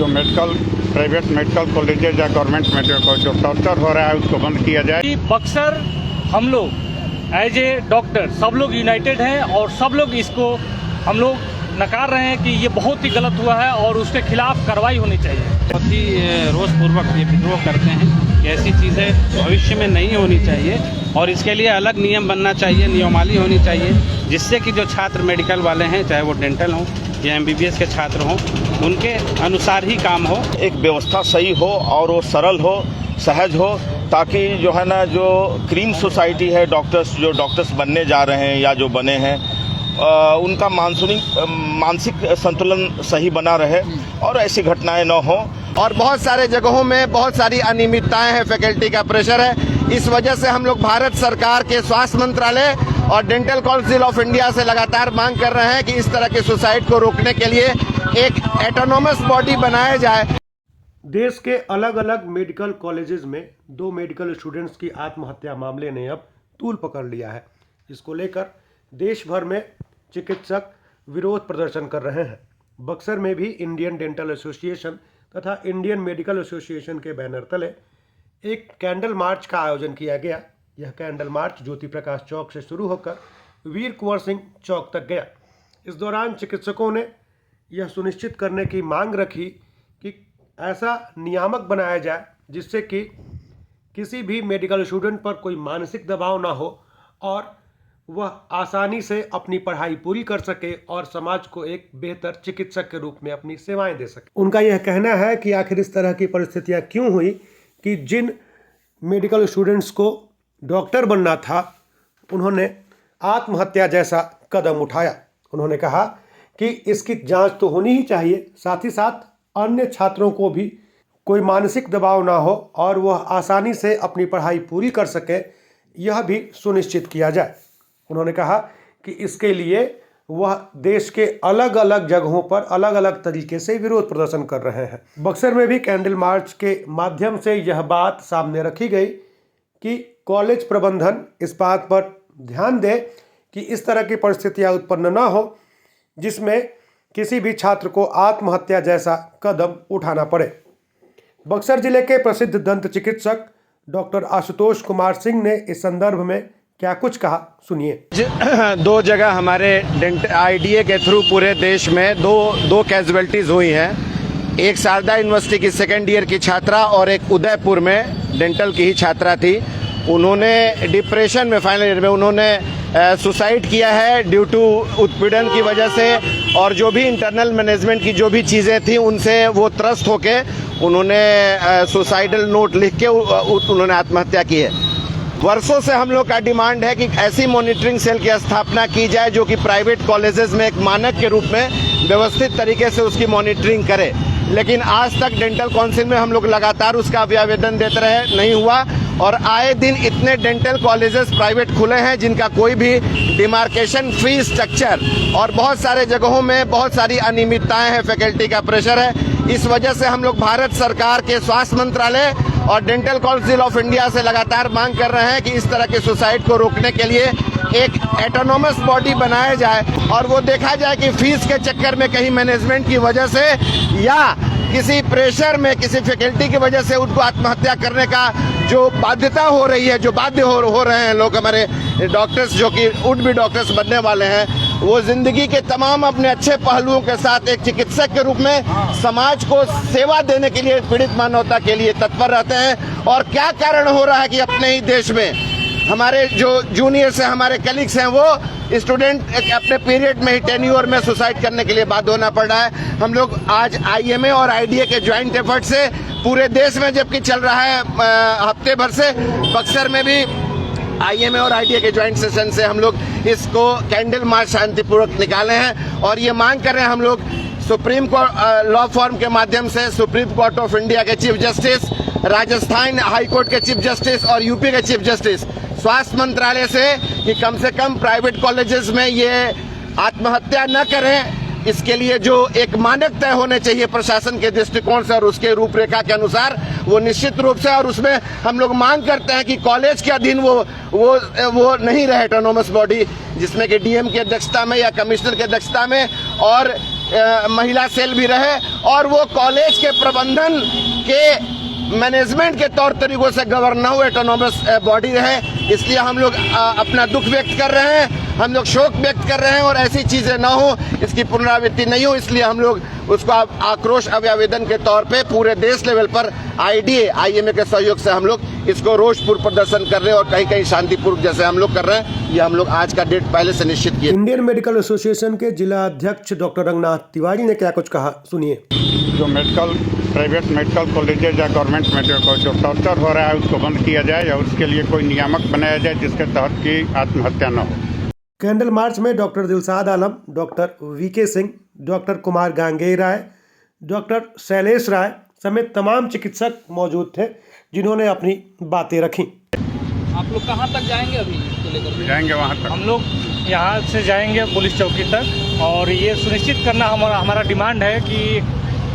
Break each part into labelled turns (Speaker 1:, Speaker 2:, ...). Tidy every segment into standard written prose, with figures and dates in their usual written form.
Speaker 1: जो private medical colleges या government medical जो टॉर्चर हो रहा है उसको बंद किया जाए।
Speaker 2: बक्सर हम लोग एज ए डॉक्टर सब लोग यूनाइटेड हैं और सब लोग इसको हम लोग नकार रहे हैं कि ये बहुत ही गलत हुआ है और उसके खिलाफ कार्रवाई होनी चाहिए।
Speaker 3: बहुत ही रोषपूर्वक ये विद्रोह करते हैं कि ऐसी चीज़ें भविष्य में नहीं होनी चाहिए और इसके लिए अलग नियम बनना चाहिए, नियमावली होनी चाहिए, जिससे कि जो छात्र मेडिकल वाले हैं, चाहे वो डेंटल हों या MBBS के छात्र हों, उनके अनुसार ही काम हो।
Speaker 4: एक व्यवस्था सही हो और वो सरल हो, सहज हो, ताकि जो है ना जो क्रीम सोसाइटी है, डॉक्टर्स बनने जा रहे हैं या जो बने हैं उनका मानसिक संतुलन सही बना रहे और ऐसी घटनाएं न हो।
Speaker 5: और बहुत सारे जगहों में बहुत सारी अनियमितताएं हैं, फैकल्टी का प्रेशर है। इस वजह से हम लोग भारत सरकार के स्वास्थ्य मंत्रालय और डेंटल काउंसिल ऑफ इंडिया से लगातार मांग कर रहे हैं कि इस तरह के सुसाइड को रोकने के लिए एक ऑटोनोमस बॉडी बनाया जाए।
Speaker 6: देश के अलग अलग मेडिकल कॉलेजेस में 2 मेडिकल स्टूडेंट्स की आत्महत्या मामले ने अब तूल पकड़ लिया है। इसको लेकर देश भर में चिकित्सक विरोध प्रदर्शन कर रहे हैं। बक्सर में भी इंडियन डेंटल एसोसिएशन तथा इंडियन मेडिकल एसोसिएशन के बैनर तले एक कैंडल मार्च का आयोजन किया गया। यह कैंडल मार्च ज्योति प्रकाश चौक से शुरू होकर वीर कुंवर सिंह चौक तक गया। इस दौरान चिकित्सकों ने यह सुनिश्चित करने की मांग रखी कि ऐसा नियामक बनाया जाए जिससे कि किसी भी मेडिकल स्टूडेंट पर कोई मानसिक दबाव ना हो और वह आसानी से अपनी पढ़ाई पूरी कर सके और समाज को एक बेहतर चिकित्सक के रूप में अपनी सेवाएं दे सके। उनका यह कहना है कि आखिर इस तरह की परिस्थितियां क्यों हुई कि जिन मेडिकल स्टूडेंट्स को डॉक्टर बनना था उन्होंने आत्महत्या जैसा कदम उठाया। उन्होंने कहा कि इसकी जांच तो होनी ही चाहिए, साथ ही साथ अन्य छात्रों को भी कोई मानसिक दबाव ना हो और वह आसानी से अपनी पढ़ाई पूरी कर सके, यह भी सुनिश्चित किया जाए। उन्होंने कहा कि इसके लिए वह देश के अलग अलग जगहों पर अलग अलग तरीके से विरोध प्रदर्शन कर रहे हैं। बक्सर में भी कैंडल मार्च के माध्यम से यह बात सामने रखी गई कि कॉलेज प्रबंधन इस बात पर ध्यान दे कि इस तरह की परिस्थितियां उत्पन्न न हो जिसमें किसी भी छात्र को आत्महत्या जैसा कदम उठाना पड़े। बक्सर जिले के प्रसिद्ध दंत चिकित्सक डॉक्टर आशुतोष कुमार सिंह ने इस संदर्भ में क्या कुछ कहा, सुनिए।
Speaker 5: 2 जगह हमारे IDA के थ्रू पूरे देश में दो कैजुअलिटीज हुई हैं। एक शारदा यूनिवर्सिटी की 2nd ईयर की छात्रा और एक उदयपुर में डेंटल की ही छात्रा थी। उन्होंने डिप्रेशन में फाइनल ईयर में उन्होंने सुसाइड किया है ड्यू टू उत्पीड़न की वजह से, और जो भी इंटरनल मैनेजमेंट की जो भी चीज़ें थी उनसे वो त्रस्त होके उन्होंने सुसाइडल नोट लिख के उन्होंने आत्महत्या की है। वर्षों से हम लोग का डिमांड है कि ऐसी मॉनिटरिंग सेल की स्थापना की जाए जो कि प्राइवेट कॉलेजेस में एक मानक के रूप में व्यवस्थित तरीके से उसकी मॉनिटरिंग करे, लेकिन आज तक डेंटल काउंसिल में हम लोग लगातार उसका आवेदन देते रहे, नहीं हुआ। और आए दिन इतने डेंटल कॉलेजेस प्राइवेट खुले हैं जिनका कोई भी डिमार्केशन फी स्ट्रक्चर, और बहुत सारे जगहों में बहुत सारी अनियमितताएं हैं, फैकल्टी का प्रेशर है। इस वजह से हम लोग भारत सरकार के स्वास्थ्य मंत्रालय और डेंटल काउंसिल ऑफ इंडिया से लगातार मांग कर रहे हैं कि इस तरह के सुसाइड को रोकने के लिए एक ऑटोनोमस बॉडी बनाया जाए और वो देखा जाए कि फीस के चक्कर में कहीं मैनेजमेंट की वजह से या किसी प्रेशर में किसी फैकल्टी की वजह से उनको आत्महत्या करने का जो बाध्यता हो रही है, जो बाध्य हो रहे हैं लोग, हमारे डॉक्टर्स जो कि वुड बी डॉक्टर्स बनने वाले हैं, वो जिंदगी के तमाम अपने अच्छे पहलुओं के साथ एक चिकित्सक के रूप में समाज को सेवा देने के लिए, पीड़ित मानवता के लिए तत्पर रहते हैं। और क्या कारण हो रहा है कि अपने ही देश में हमारे जो जूनियर्स हैं, हमारे कलीग्स हैं, वो स्टूडेंट अपने पीरियड में ही टेन्योर में सुसाइड करने के लिए बाध्य होना पड़ रहा है। हम लोग आज IMA और IDA के ज्वाइंट एफर्ट से पूरे देश में जबकि चल रहा है हफ्ते भर से, बक्सर में भी IMA और IDA के ज्वाइंट सेशन से हम लोग इसको कैंडल मार्च शांतिपूर्वक निकाले हैं और ये मांग कर रहे हैं हम लोग सुप्रीम कोर्ट लॉ फॉर्म के माध्यम से सुप्रीम कोर्ट ऑफ इंडिया के chief justice, Rajasthan high court के चीफ जस्टिस और यूपी के चीफ जस्टिस, स्वास्थ्य मंत्रालय से कि कम से कम प्राइवेट कॉलेजेस में ये आत्महत्या न करें। इसके लिए जो एक मानक तय होने चाहिए प्रशासन के दृष्टिकोण से और उसके रूपरेखा के अनुसार, वो निश्चित रूप से, और उसमें हम लोग मांग करते हैं कि कॉलेज के अधीन वो नहीं रहे ऑटोनोमस बॉडी, जिसमें कि DM की अध्यक्षता में या कमिश्नर की अध्यक्षता में, और महिला सेल भी रहे और वो कॉलेज के प्रबंधन के मैनेजमेंट के तौर तरीकों से गवर्न न हुए ऑटोनॉमस बॉडी रहे। इसलिए हम लोग अपना दुख व्यक्त कर रहे हैं, हम लोग शोक व्यक्त कर रहे हैं और ऐसी चीज़ें न हो, इसकी पुनरावृत्ति नहीं हो, इसलिए हम लोग उसको आक्रोश अभियावेदन के तौर पे पूरे देश लेवल पर IDA IMA के सहयोग से हम लोग इसको रोषपूर्ण प्रदर्शन कर रहे हैं और कहीं कहीं शांतिपूर्वक जैसे हम लोग कर रहे हैं। ये हम लोग आज का डेट पहले से निश्चित किए।
Speaker 6: इंडियन मेडिकल एसोसिएशन के जिला अध्यक्ष डॉक्टर रंगनाथ तिवारी ने क्या कुछ कहा, सुनिए।
Speaker 1: जो प्राइवेट मेडिकल कॉलेजेज या गवर्नमेंट मेडिकल जो टॉर्चर हो रहा है उसको बंद किया जाए और उसके लिए कोई नियामक बनाया जाए जिसके तहत की आत्महत्या न हो।
Speaker 6: कैंडल मार्च में doctor Dilshad Alam, doctor VK Singh, doctor Kumar Gangey Rai, doctor Shailesh Rai समेत तमाम चिकित्सक मौजूद थे जिन्होंने अपनी बातें रखी।
Speaker 2: आप लोग कहाँ तक जाएंगे अभी इसको लेकर?
Speaker 1: जाएंगे वहाँ तक।
Speaker 2: हम लोग यहाँ से जाएंगे पुलिस चौकी तक और ये सुनिश्चित करना हमारा डिमांड है कि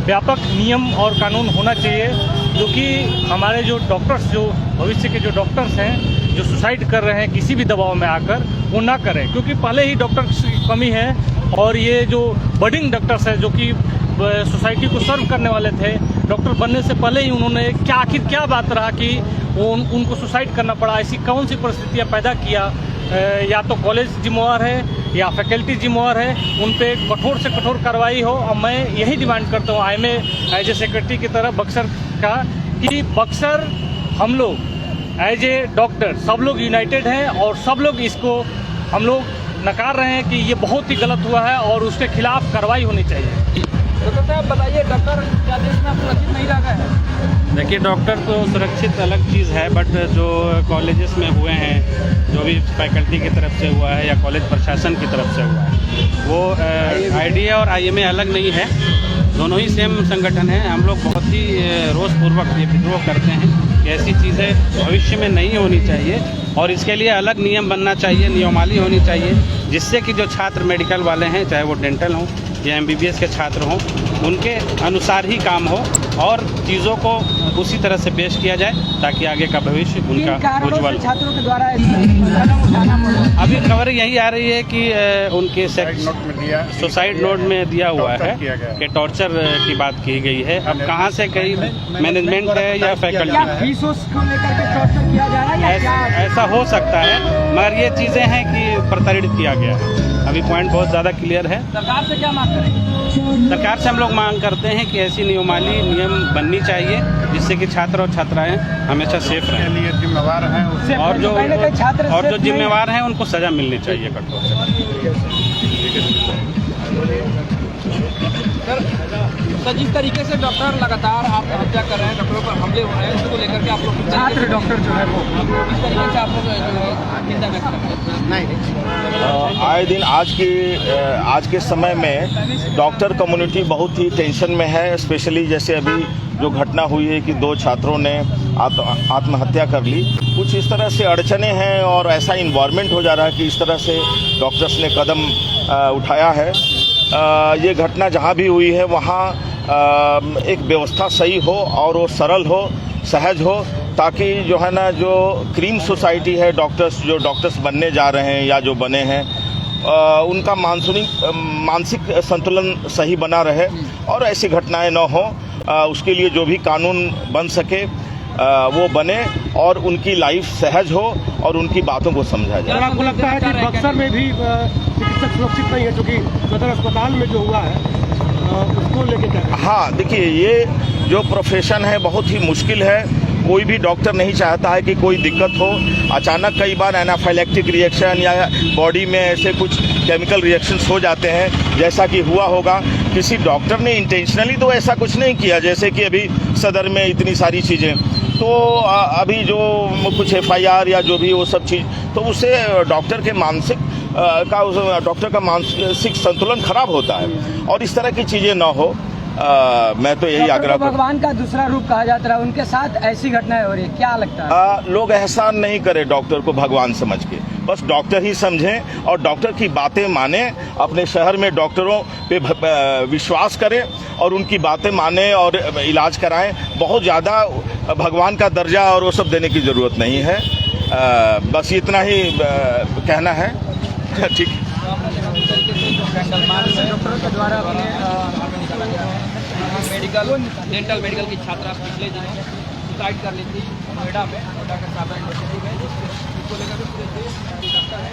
Speaker 2: व्यापक नियम और कानून होना चाहिए, क्योंकि हमारे जो डॉक्टर्स, जो भविष्य के जो डॉक्टर्स हैं जो सुसाइड कर रहे हैं किसी भी दबाव में आकर, वो ना करें, क्योंकि पहले ही डॉक्टर्स की कमी है और ये जो बडिंग डॉक्टर्स हैं जो कि सोसाइटी को सर्व करने वाले थे, डॉक्टर बनने से पहले ही उन्होंने आखिर क्या बात रहा कि उनको सुसाइड करना पड़ा, ऐसी कौन सी परिस्थितियाँ पैदा किया। या तो कॉलेज जिम्मेवार है या फैकल्टी जिम्मेवार है, उन पे कठोर से कठोर कार्रवाई हो। और मैं यही डिमांड करता हूँ IMA एज ए सेक्रेटरी की तरफ बक्सर का, कि बक्सर हम लोग एज ए डॉक्टर सब लोग यूनाइटेड हैं और सब लोग इसको हम लोग नकार रहे हैं कि ये बहुत ही गलत हुआ है और उसके खिलाफ कार्रवाई होनी चाहिए। डॉक्टर साहब बताइए, डॉक्टर क्या देश में सुरक्षित नहीं रह गए हैं?
Speaker 3: देखिए, डॉक्टर तो सुरक्षित अलग चीज़ है, बट जो कॉलेजेस में हुए हैं, जो भी फैकल्टी की तरफ से हुआ है या कॉलेज प्रशासन की तरफ से हुआ है, वो IDA और IMA अलग नहीं है, दोनों ही सेम संगठन हैं। हम लोग बहुत ही रोषपूर्वक ये विद्रोह करते हैं कि ऐसी चीज़ें भविष्य में नहीं होनी चाहिए और इसके लिए अलग नियम बनना चाहिए, नियमावली होनी चाहिए, जिससे कि जो छात्र मेडिकल वाले हैं, चाहे वो डेंटल हों या MBBS के छात्र हों, उनके अनुसार ही काम हो और चीज़ों को उसी तरह से पेश किया जाए ताकि आगे का भविष्य उनका उज्ज्वल।
Speaker 7: छात्रों के द्वारा कदम उठाना पड़ा।
Speaker 3: अभी खबर यही आ रही है कि उनके सुसाइड नोट में दिया हुआ है कि टॉर्चर की बात की गई है। अब कहाँ से कहीं मैनेजमेंट है या फैकल्टी,
Speaker 7: फीसों को लेकर के टॉर्चर किया जा रहा है,
Speaker 3: ऐसा हो सकता है, मगर ये चीज़ें हैं कि प्रताड़ित किया गया है। अभी पॉइंट बहुत ज़्यादा क्लियर है।
Speaker 7: सरकार से क्या मांग करेंगे?
Speaker 3: सरकार से हम लोग मांग करते हैं कि ऐसी नियमावली नियम बननी चाहिए जिससे कि छात्र और छात्राएं हमेशा सेफ रहें।
Speaker 1: लिए जिम्मेवार हैं
Speaker 3: और जो जिम्मेवार हैं उनको सजा मिलनी चाहिए कठोर
Speaker 7: सर, जिस तरीके से डॉक्टर लगातार आप हत्या कर रहे हैं, डॉक्टरों पर हमले हो रहे हैं, उसको लेकर के आप लोग छात्र डॉक्टर जो है वो इस तरीके से आप लोग चिंता व्यक्त करते हैं?
Speaker 4: नहीं, आए दिन आज के समय में डॉक्टर कम्युनिटी बहुत ही टेंशन में है। स्पेशली जैसे अभी जो घटना हुई है कि 2 छात्रों ने आत्महत्या कर ली, कुछ इस तरह से अड़चने हैं और ऐसा इन्वायरमेंट हो जा रहा है कि इस तरह से डॉक्टर्स ने कदम उठाया है। ये घटना जहाँ भी हुई है वहाँ एक व्यवस्था सही हो और वो सरल हो, सहज हो, ताकि जो है ना, जो क्रीम सोसाइटी है, जो डॉक्टर्स बनने जा रहे हैं या जो बने हैं, उनका मानसिक संतुलन सही बना रहे और ऐसी घटनाएं न हो। उसके लिए जो भी कानून बन सके वो बने और उनकी लाइफ सहज हो और उनकी बातों को समझा जाए।
Speaker 6: आपको लगता है कि बक्सर में भी चिकित्सक सुरक्षित नहीं है, क्योंकि सदर अस्पताल में जो हुआ है उसको लेके क्या? हाँ,
Speaker 4: देखिए, ये जो प्रोफेशन है बहुत ही मुश्किल है। कोई भी डॉक्टर नहीं चाहता है कि कोई दिक्कत हो। अचानक कई बार एनाफाइलैक्टिक रिएक्शन या बॉडी में ऐसे कुछ केमिकल रिएक्शंस हो जाते हैं, जैसा कि हुआ होगा। किसी डॉक्टर ने इंटेंशनली तो ऐसा कुछ नहीं किया, जैसे कि अभी सदर में इतनी सारी चीज़ें, तो अभी जो कुछ FIR या जो भी वो सब चीज़, तो उससे डॉक्टर का मानसिक संतुलन खराब होता है और इस तरह की चीज़ें ना हो। मैं तो यही आग्रह करूं।
Speaker 7: भगवान का दूसरा रूप कहा जाता है, उनके साथ ऐसी घटनाएं हो रही है, क्या लगता है?
Speaker 4: लोग एहसान नहीं करें डॉक्टर को भगवान समझ के, बस डॉक्टर ही समझें और डॉक्टर की बातें माने। अपने शहर में डॉक्टरों पे विश्वास करें और उनकी बातें माने और इलाज कराएं। बहुत ज़्यादा भगवान का दर्जा और वो सब देने की ज़रूरत नहीं है। बस इतना ही कहना है। ठीक है।
Speaker 7: कैंडल मार्च डॉक्टरों के द्वारा निकाला गया है। मेडिकल डेंटल मेडिकल की छात्रा पिछले दिनों सुसाइड कर ली थी नोएडा में, नोएडा के सादा यूनिवर्सिटी में, जिसको लेकर के पूरे देश में डॉक्टर है